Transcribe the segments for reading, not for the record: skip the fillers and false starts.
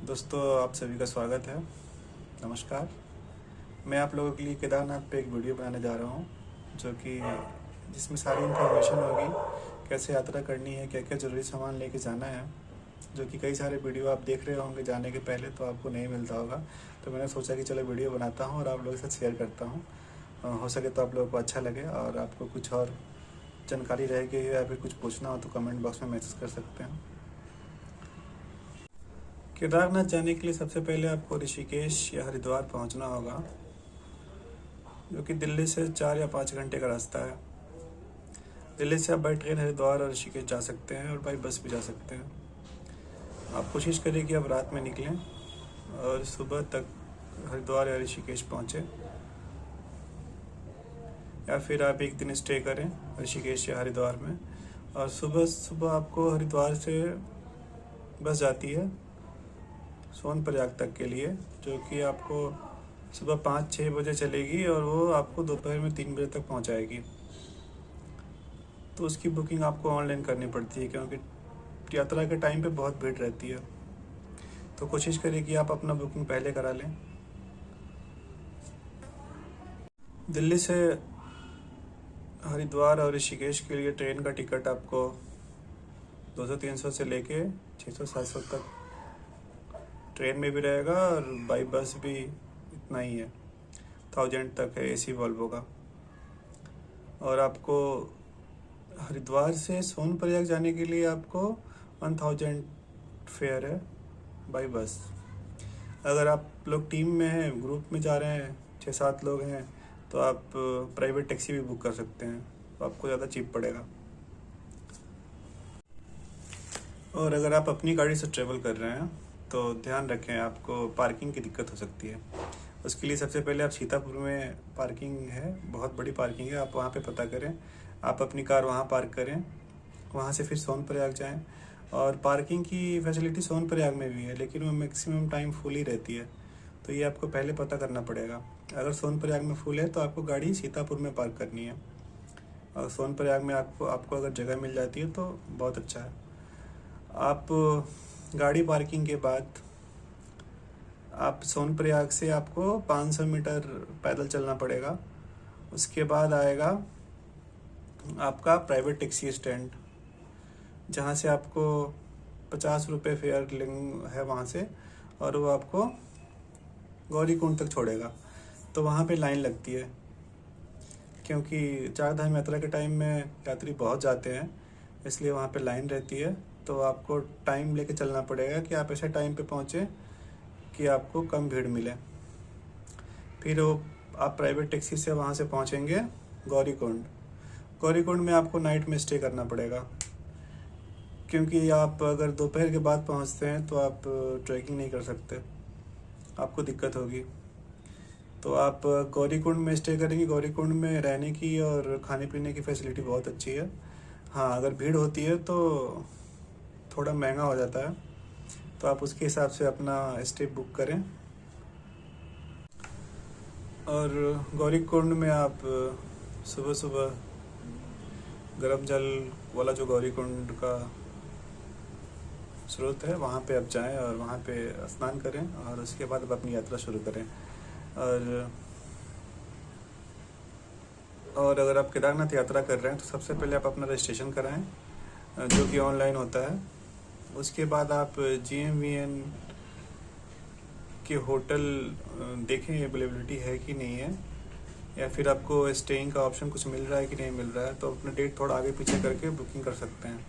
दोस्तों, आप सभी का स्वागत है। नमस्कार। मैं आप लोगों के लिए केदारनाथ पे एक वीडियो बनाने जा रहा हूँ जिसमें सारी इन्फॉर्मेशन होगी, कैसे यात्रा करनी है, क्या क्या ज़रूरी सामान लेके जाना है, जो कि कई सारे वीडियो आप देख रहे होंगे जाने के पहले तो आपको नहीं मिलता होगा। तो मैंने सोचा कि चलो वीडियो बनाता हूँ और आप लोगों के साथ शेयर करता हूँ। हो सके तो आप लोगों को अच्छा लगे और आपको कुछ और जानकारी रहेगी या फिर कुछ पूछना हो तो कमेंट बॉक्स में मैसेज कर सकते हैं। केदारनाथ जाने के लिए सबसे पहले आपको ऋषिकेश या हरिद्वार पहुंचना होगा, जो कि दिल्ली से 4 या 5 घंटे का रास्ता है। दिल्ली से आप बाई ट्रेन हरिद्वार और ऋषिकेश जा सकते हैं और बाई बस भी जा सकते हैं। आप कोशिश करिए कि आप रात में निकलें और सुबह तक हरिद्वार या ऋषिकेश पहुँचें, या फिर आप एक दिन स्टे करें ऋषिकेश या हरिद्वार में। और सुबह सुबह आपको हरिद्वार से बस जाती है सोनप्रयाग तक के लिए, जो कि आपको सुबह 5-6 बजे चलेगी और वो आपको दोपहर में 3 बजे तक पहुंचाएगी। तो उसकी बुकिंग आपको ऑनलाइन करनी पड़ती है, क्योंकि यात्रा के टाइम पे बहुत भीड़ रहती है। तो कोशिश करिए कि आप अपना बुकिंग पहले करा लें। दिल्ली से हरिद्वार और ऋषिकेश के लिए ट्रेन का टिकट आपको 200-300 से लेके 600-700 तक ट्रेन में भी रहेगा, और बाई बस भी इतना ही है, 1000 तक है एसी वॉल्वो का। और आपको हरिद्वार से सोनप्रयाग जाने के लिए आपको 1000 फेयर है बाई बस। अगर आप लोग टीम में हैं, ग्रुप में जा रहे हैं, 6-7 लोग हैं, तो आप प्राइवेट टैक्सी भी बुक कर सकते हैं, तो आपको ज़्यादा चीप पड़ेगा। और अगर आप अपनी गाड़ी से ट्रेवल कर रहे हैं तो ध्यान रखें, आपको पार्किंग की दिक्कत हो सकती है। उसके लिए सबसे पहले आप सीतापुर में पार्किंग है, बहुत बड़ी पार्किंग है, आप वहाँ पे पता करें, आप अपनी कार वहाँ पार्क करें, वहाँ से फिर सोनप्रयाग जाएं। और पार्किंग की फैसिलिटी सोनप्रयाग में भी है, लेकिन वो मैक्सिमम टाइम फुल ही रहती है, तो ये आपको पहले पता करना पड़ेगा। अगर सोनप्रयाग में फुल है तो आपको गाड़ी सीतापुर में पार्क करनी है, और सोनप्रयाग में आपको अगर जगह मिल जाती है तो बहुत अच्छा है। आप गाड़ी पार्किंग के बाद आप सोनप्रयाग से आपको 500 मीटर पैदल चलना पड़ेगा। उसके बाद आएगा आपका प्राइवेट टैक्सी स्टैंड, जहाँ से आपको 50 रुपये फेयर है वहाँ से, और वो आपको गौरीकुंड तक छोड़ेगा। तो वहाँ पे लाइन लगती है, क्योंकि चारधाम यात्रा के टाइम में यात्री बहुत जाते हैं, इसलिए वहाँ पे लाइन रहती है। तो आपको टाइम लेके चलना पड़ेगा कि आप ऐसे टाइम पे पहुँचे कि आपको कम भीड़ मिले। फिर वो आप प्राइवेट टैक्सी से वहाँ से पहुँचेंगे गौरीकुंड। गौरीकुंड में आपको नाइट में स्टे करना पड़ेगा, क्योंकि आप अगर दोपहर के बाद पहुँचते हैं तो आप ट्रैकिंग नहीं कर सकते, आपको दिक्कत होगी। तो आप गौरीकुंड में स्टे करेंगे। गौरीकुंड में रहने की और खाने पीने की फैसिलिटी बहुत अच्छी है। हाँ, अगर भीड़ होती है तो थोड़ा महंगा हो जाता है, तो आप उसके हिसाब से अपना स्टे बुक करें। और गौरीकुंड में आप सुबह सुबह गर्म जल वाला जो गौरीकुंड का स्रोत है वहाँ पे आप जाएं और वहाँ पे स्नान करें, और उसके बाद आप अपनी यात्रा शुरू करें। और अगर आप केदारनाथ यात्रा कर रहे हैं तो सबसे पहले आप अपना रजिस्ट्रेशन कराएं, जो कि ऑनलाइन होता है। उसके बाद आप GMVN के होटल देखें अवेलेबिलिटी है कि नहीं है, या फिर आपको स्टेइंग का ऑप्शन कुछ मिल रहा है कि नहीं मिल रहा है, तो अपना डेट थोड़ा आगे पीछे करके बुकिंग कर सकते हैं।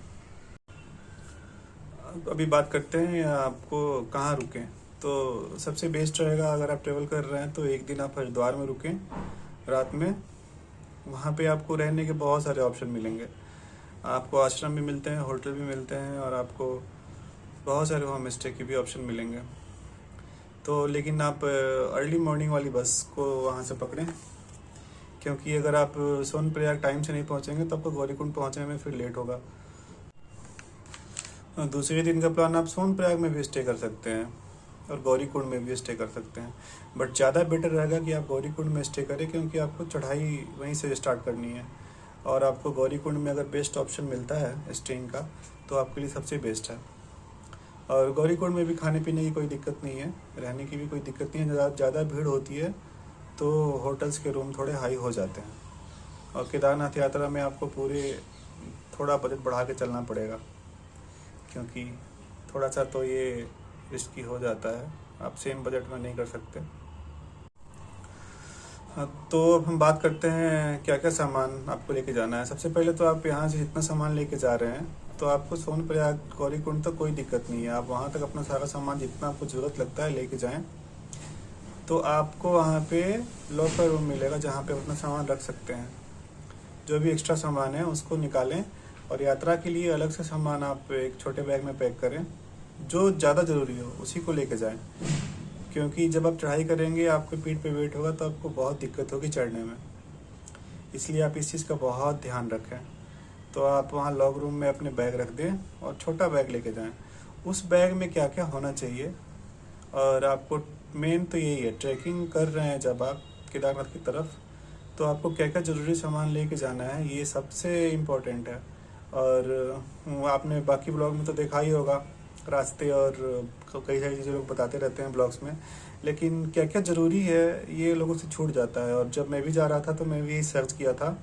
अभी बात करते हैं आपको कहाँ रुकें। तो सबसे बेस्ट रहेगा, अगर आप ट्रेवल कर रहे हैं तो एक दिन आप हरिद्वार में रुकें रात में। वहाँ पे आपको रहने के बहुत सारे ऑप्शन मिलेंगे, आपको आश्रम भी मिलते हैं, होटल भी मिलते हैं, और आपको बहुत सारे होम स्टे के भी ऑप्शन मिलेंगे। तो लेकिन आप अर्ली मॉर्निंग वाली बस को वहाँ से पकड़ें, क्योंकि अगर आप सोनप्रयाग टाइम से नहीं पहुँचेंगे तो आपको गौरीकुंड पहुँचने में फिर लेट होगा। दूसरे दिन का प्लान आप सोनप्रयाग में भी स्टे कर सकते हैं और गौरीकुंड में भी स्टे कर सकते हैं, बट ज़्यादा बेटर रहेगा कि आप गौरीकुंड में स्टे करें, क्योंकि आपको चढ़ाई वहीं से स्टार्ट करनी है। और आपको गौरीकुंड में अगर बेस्ट ऑप्शन मिलता है स्टेइंग का तो आपके लिए सबसे बेस्ट है। और गौरीकुंड में भी खाने पीने की कोई दिक्कत नहीं है, रहने की भी कोई दिक्कत नहीं है। ज़्यादा भीड़ होती है तो होटल्स के रूम थोड़े हाई हो जाते हैं। और केदारनाथ यात्रा में आपको पूरे थोड़ा बजट बढ़ा के चलना पड़ेगा, क्योंकि थोड़ा सा तो ये रिस्की हो जाता है, आप सेम बजट में नहीं कर सकते। हाँ, तो अब हम बात करते हैं क्या क्या सामान आपको लेके जाना है। सबसे पहले तो आप यहाँ से जितना सामान लेके जा रहे हैं, तो आपको सोनप्रयाग गौरीकुंड तक कोई दिक्कत नहीं है। आप वहाँ तक अपना सारा सामान जितना आपको ज़रूरत लगता है लेके जाएं। तो आपको वहाँ पे लॉकर रूम मिलेगा जहाँ पे अपना सामान रख सकते हैं। जो भी एक्स्ट्रा सामान है उसको निकालें, और यात्रा के लिए अलग से सामान आप एक छोटे बैग में पैक करें। जो ज़्यादा ज़रूरी हो उसी को लेके जाएं, क्योंकि जब आप चढ़ाई करेंगे आपके पीठ पे वेट होगा तो आपको बहुत दिक्कत होगी चढ़ने में। इसलिए आप इस चीज़ का बहुत ध्यान रखें। तो आप वहाँ लॉग रूम में अपने बैग रख दें और छोटा बैग लेके जाएं। उस बैग में क्या क्या होना चाहिए, और आपको मेन तो यही है, ट्रैकिंग कर रहे हैं जब आप केदारनाथ की तरफ, तो आपको क्या क्या ज़रूरी सामान लेके जाना है, ये सबसे इम्पोर्टेंट है। और आपने बाकी ब्लॉग में तो देखा ही होगा, रास्ते और कई सारी चीज़ें लोग बताते रहते हैं ब्लॉग्स में, लेकिन क्या क्या ज़रूरी है ये लोगों से छूट जाता है। और जब मैं भी जा रहा था तो मैं भी यही सर्च किया था,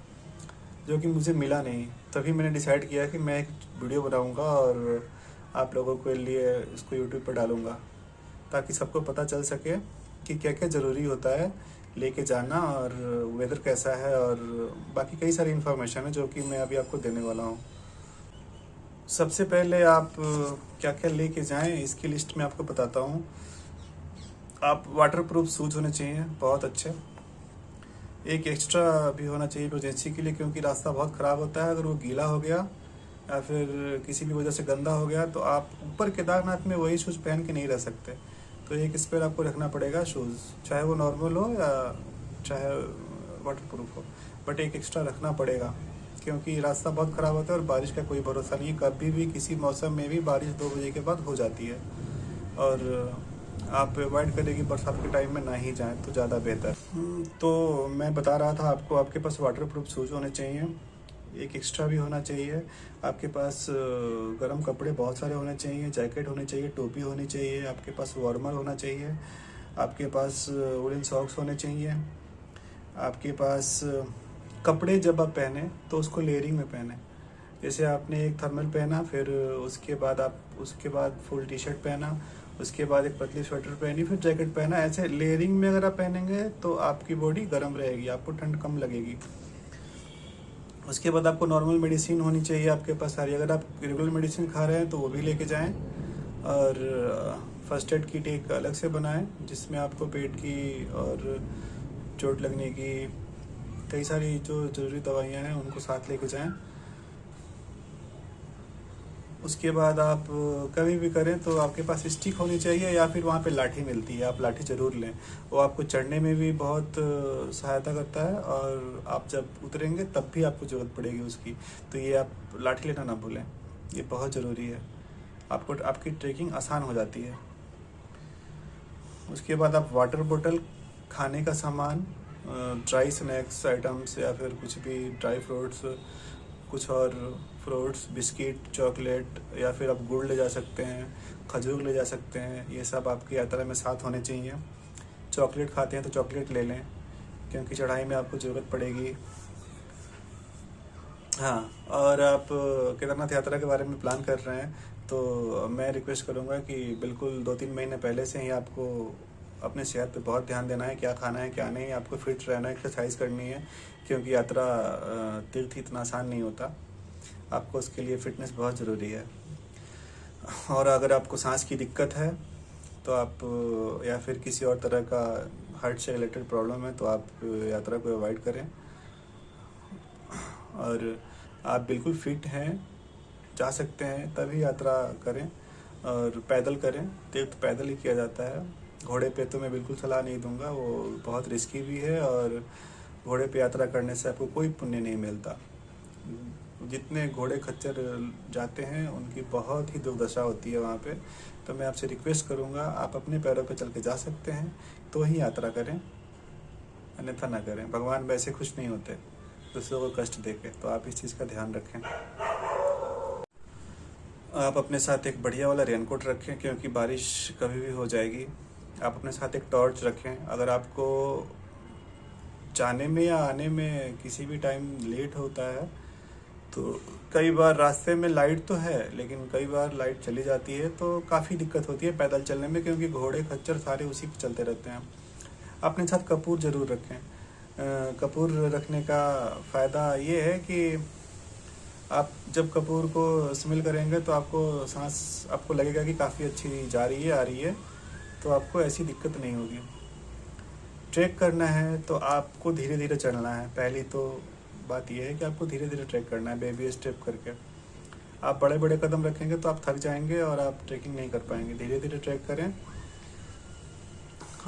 जो कि मुझे मिला नहीं। तभी मैंने डिसाइड किया कि मैं एक वीडियो बनाऊंगा और आप लोगों के लिए इसको यूट्यूब पर डालूंगा, ताकि सबको पता चल सके कि क्या क्या ज़रूरी होता है लेके जाना, और वेदर कैसा है, और बाकी कई सारी इन्फॉर्मेशन है जो कि मैं अभी आपको देने वाला हूँ। सबसे पहले आप क्या क्या लेके जाएं इसकी लिस्ट में आपको बताता हूँ। आप वाटर प्रूफ शूज होने चाहिए बहुत अच्छे। एक एक्स्ट्रा भी होना चाहिए इमरजेंसी के लिए, क्योंकि रास्ता बहुत ख़राब होता है। अगर वो गीला हो गया या फिर किसी भी वजह से गंदा हो गया तो आप ऊपर केदारनाथ में वही शूज़ पहन के नहीं रह सकते। तो एक स्पेयर आपको रखना पड़ेगा शूज़, चाहे वो नॉर्मल हो या चाहे वाटर प्रूफ हो, बट एक एक्स्ट्रा रखना पड़ेगा, क्योंकि रास्ता बहुत ख़राब होता है और बारिश का कोई भरोसा नहीं है। कभी भी किसी मौसम में भी बारिश 2 बजे के बाद हो जाती है, और आप अवॉइड करें कि बरसात के टाइम में ना ही जाएं तो ज़्यादा बेहतर। तो मैं बता रहा था आपको, आपके पास वाटर प्रूफ शूज़ होने चाहिए, एक एक्स्ट्रा भी होना चाहिए। आपके पास गर्म कपड़े बहुत सारे होने चाहिए, जैकेट होनी चाहिए, टोपी होनी चाहिए, आपके पास वार्मर होना चाहिए, आपके पास वुलन सॉक्स होने चाहिए, आपके पास कपड़े जब आप पहने तो उसको लेयरिंग में पहने। जैसे आपने एक थर्मल पहना, फिर उसके बाद फुल टी शर्ट पहना, उसके बाद एक पतली स्वेटर पहनी, फिर जैकेट पहना। ऐसे लेयरिंग में अगर आप पहनेंगे तो आपकी बॉडी गर्म रहेगी, आपको ठंड कम लगेगी। उसके बाद आपको नॉर्मल मेडिसिन होनी चाहिए आपके पास सारी। अगर आप रेगुलर मेडिसिन खा रहे हैं तो वो भी लेके जाएं, और फर्स्ट एड किट एक अलग से बनाएं जिसमें आपको पेट की और चोट लगने की कई सारी जो ज़रूरी दवाइयाँ हैं उनको साथ लेके जाएं। उसके बाद आप कभी भी करें तो आपके पास स्टिक होनी चाहिए, या फिर वहाँ पे लाठी मिलती है, आप लाठी ज़रूर लें। वो आपको चढ़ने में भी बहुत सहायता करता है, और आप जब उतरेंगे तब भी आपको ज़रूरत पड़ेगी उसकी। तो ये आप लाठी लेना ना भूलें, ये बहुत ज़रूरी है, आपको आपकी ट्रेकिंग आसान हो जाती है। उसके बाद आप वाटर बोतल, खाने का सामान, ड्राई स्नैक्स आइटम्स या फिर कुछ भी ड्राई फ्रूट्स, कुछ और फ्रूट्स, बिस्किट, चॉकलेट, या फिर आप गुड़ ले जा सकते हैं, खजूर ले जा सकते हैं। ये सब आपकी यात्रा में साथ होने चाहिए। चॉकलेट खाते हैं तो चॉकलेट ले लें, क्योंकि चढ़ाई में आपको ज़रूरत पड़ेगी। हाँ, और आप केदारनाथ यात्रा के बारे में प्लान कर रहे हैं तो मैं रिक्वेस्ट करूँगा कि बिल्कुल 2-3 महीने पहले से ही आपको अपने सेहत पे बहुत ध्यान देना है, क्या खाना है क्या नहीं। आपको फिट रहना है, एक्सरसाइज करनी है, क्योंकि यात्रा तीर्थ इतना आसान नहीं होता। आपको उसके लिए फ़िटनेस बहुत ज़रूरी है। और अगर आपको सांस की दिक्कत है तो आप या फिर किसी और तरह का हार्ट से रिलेटेड प्रॉब्लम है तो आप यात्रा को अवॉइड करें। और आप बिल्कुल फिट हैं, जा सकते हैं, तभी यात्रा करें, और पैदल करें। तीर्थ पैदल ही किया जाता है। घोड़े पे तो मैं बिल्कुल सलाह नहीं दूंगा, वो बहुत रिस्की भी है, और घोड़े पे यात्रा करने से आपको कोई पुण्य नहीं मिलता। जितने घोड़े खच्चर जाते हैं उनकी बहुत ही दुर्दशा होती है वहाँ पे। तो मैं आपसे रिक्वेस्ट करूँगा, आप अपने पैरों पे चल के जा सकते हैं तो ही यात्रा करें, अन्यथा ना करें। भगवान वैसे खुश नहीं होते दूसरों को कष्ट देके, तो आप इस चीज़ का ध्यान रखें। आप अपने साथ एक बढ़िया वाला रेनकोट रखें क्योंकि बारिश कभी भी हो जाएगी। आप अपने साथ एक टॉर्च रखें। अगर आपको जाने में या आने में किसी भी टाइम लेट होता है तो कई बार रास्ते में लाइट तो है लेकिन कई बार लाइट चली जाती है तो काफ़ी दिक्कत होती है पैदल चलने में, क्योंकि घोड़े खच्चर सारे उसी पे चलते रहते हैं। अपने साथ कपूर ज़रूर रखें। कपूर रखने का फ़ायदा ये है कि आप जब कपूर को स्मेल करेंगे तो आपको सांस आपको लगेगा कि काफ़ी अच्छी जा रही है, आ रही है, तो आपको ऐसी दिक्कत नहीं होगी। ट्रैक करना है तो आपको धीरे धीरे चलना है। पहली तो बात यह है कि आपको धीरे धीरे ट्रैक करना है, बेबी स्टेप करके। आप बड़े बड़े कदम रखेंगे तो आप थक जाएंगे और आप ट्रैकिंग नहीं कर पाएंगे। धीरे धीरे ट्रैक करें।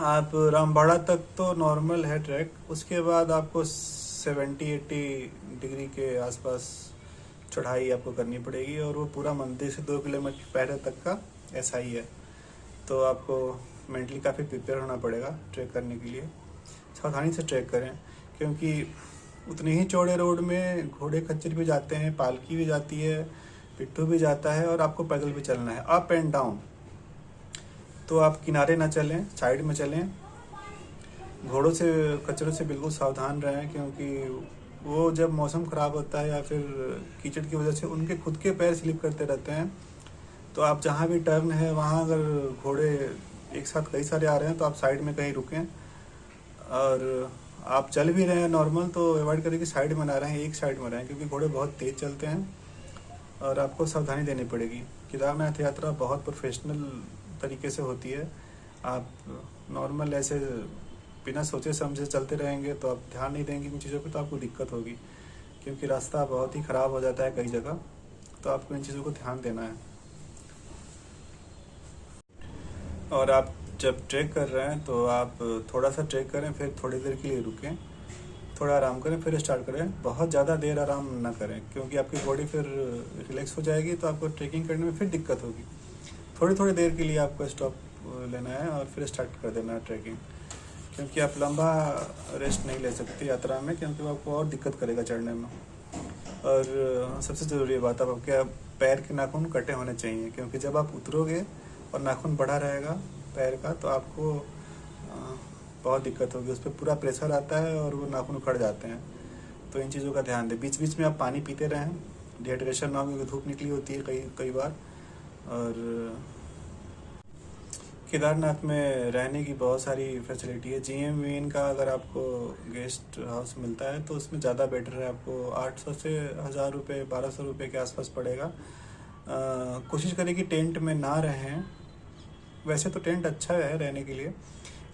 आप रामबाड़ा तक तो नॉर्मल है ट्रैक, उसके बाद आपको 70-80 डिग्री के आसपास चढ़ाई आपको करनी पड़ेगी और वो पूरा मंदिर से 2 किलोमीटर पहले तक का ऐसा ही है। तो आपको मेंटली काफ़ी प्रिपेयर होना पड़ेगा ट्रैक करने के लिए। सावधानी से ट्रैक करें क्योंकि उतने ही चौड़े रोड में घोड़े खच्चर भी जाते हैं, पालकी भी जाती है, पिट्ठू भी जाता है और आपको पैदल भी चलना है अप एंड डाउन। तो आप किनारे ना चलें, साइड में चलें। घोड़ों से कचरों से बिल्कुल सावधान रहें क्योंकि वो जब मौसम ख़राब होता है या फिर कीचड़ की वजह से उनके खुद के पैर स्लिप करते रहते हैं। तो आप जहाँ भी टर्न है वहाँ अगर घोड़े एक साथ कई सारे आ रहे हैं तो आप साइड में कहीं रुकें। और आप चल भी रहे हैं नॉर्मल तो अवॉइड करें कि साइड में ना रहें, एक साइड में रहें क्योंकि घोड़े बहुत तेज़ चलते हैं और आपको सावधानी देनी पड़ेगी। केदारनाथ यात्रा बहुत प्रोफेशनल तरीके से होती है। आप नॉर्मल ऐसे बिना सोचे समझे चलते रहेंगे तो आप ध्यान नहीं देंगे इन चीज़ों पे तो आपको दिक्कत होगी, क्योंकि रास्ता बहुत ही ख़राब हो जाता है कई जगह। तो आपको इन चीज़ों को ध्यान देना है। और आप जब ट्रैक कर रहे हैं तो आप थोड़ा सा ट्रैक करें, फिर थोड़ी देर के लिए रुकें, थोड़ा आराम करें, फिर स्टार्ट करें। बहुत ज़्यादा देर आराम ना करें क्योंकि आपकी बॉडी फिर रिलैक्स हो जाएगी तो आपको ट्रैकिंग करने में फिर दिक्कत होगी। थोड़ी थोड़ी देर के लिए आपको स्टॉप लेना है और फिर स्टार्ट कर देना है ट्रैकिंग, क्योंकि आप लंबा रेस्ट नहीं ले सकते यात्रा में क्योंकि वो आपको और दिक्कत करेगा चढ़ने में। और सबसे ज़रूरी बात, आप आपके पैर के नाखून कटे होने चाहिए क्योंकि जब आप उतरोगे और नाखून बढ़ा रहेगा पैर का तो आपको बहुत दिक्कत होगी। उस पर पूरा प्रेशर आता है और वो नाखून उखड़ जाते हैं। तो इन चीज़ों का ध्यान दें। बीच बीच में आप पानी पीते रहें, डिहाइड्रेशन ना हो क्योंकि धूप निकली होती है कई बार। और केदारनाथ में रहने की बहुत सारी फैसिलिटी है। GM का अगर आपको गेस्ट हाउस मिलता है तो उसमें ज़्यादा बेटर है। आपको 800 से 1000 रुपये 1200 रुपये के आसपास पड़ेगा। कोशिश करें कि टेंट में ना रहें। वैसे तो टेंट अच्छा है रहने के लिए,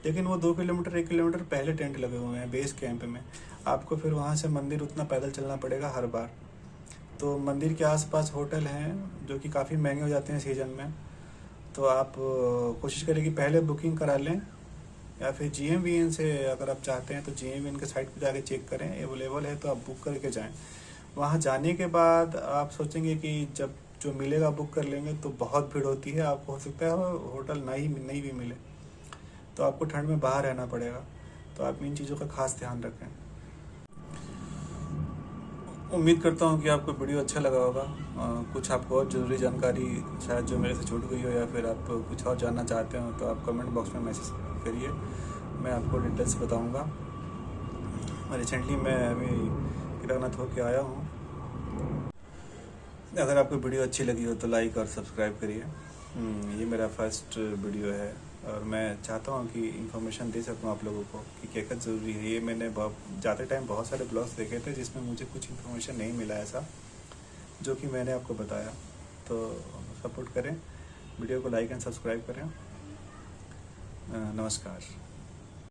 लेकिन वो 2 किलोमीटर 1 किलोमीटर पहले टेंट लगे हुए हैं बेस कैंप में। आपको फिर वहाँ से मंदिर उतना पैदल चलना पड़ेगा हर बार। तो मंदिर के आसपास होटल हैं जो कि काफ़ी महंगे हो जाते हैं सीज़न में। तो आप कोशिश करें कि पहले बुकिंग करा लें या फिर GMVN से अगर आप चाहते हैं तो GMVN के साइट पर जाके चेक करें, अवेलेबल है तो आप बुक करके जाएं। वहाँ जाने के बाद आप सोचेंगे कि जब जो मिलेगा बुक कर लेंगे तो बहुत भीड़ होती है, आपको हो सकता है होटल नहीं भी मिले, तो आपको ठंड में बाहर रहना पड़ेगा। तो आप इन चीज़ों का खास ध्यान रखें। उम्मीद करता हूँ कि आपको वीडियो अच्छा लगा होगा। कुछ आपको और ज़रूरी जानकारी शायद जो मेरे से छूट गई हो या फिर आप कुछ और जानना चाहते हो तो आप कमेंट बॉक्स में मैसेज करिए, मैं आपको डिटेल्स बताऊँगा। रिसेंटली मैं अभी केदारनाथ होके आया हूँ। अगर आपको वीडियो अच्छी लगी हो तो लाइक और सब्सक्राइब करिए। ये मेरा फर्स्ट वीडियो है और मैं चाहता हूँ कि इन्फॉर्मेशन दे सकूँ आप लोगों को कि क्या क्या ज़रूरी है। ये मैंने जाते टाइम बहुत सारे ब्लॉग्स देखे थे जिसमें मुझे कुछ इन्फॉर्मेशन नहीं मिला ऐसा जो कि मैंने आपको बताया। तो सपोर्ट करें, वीडियो को लाइक एंड सब्सक्राइब करें। नमस्कार।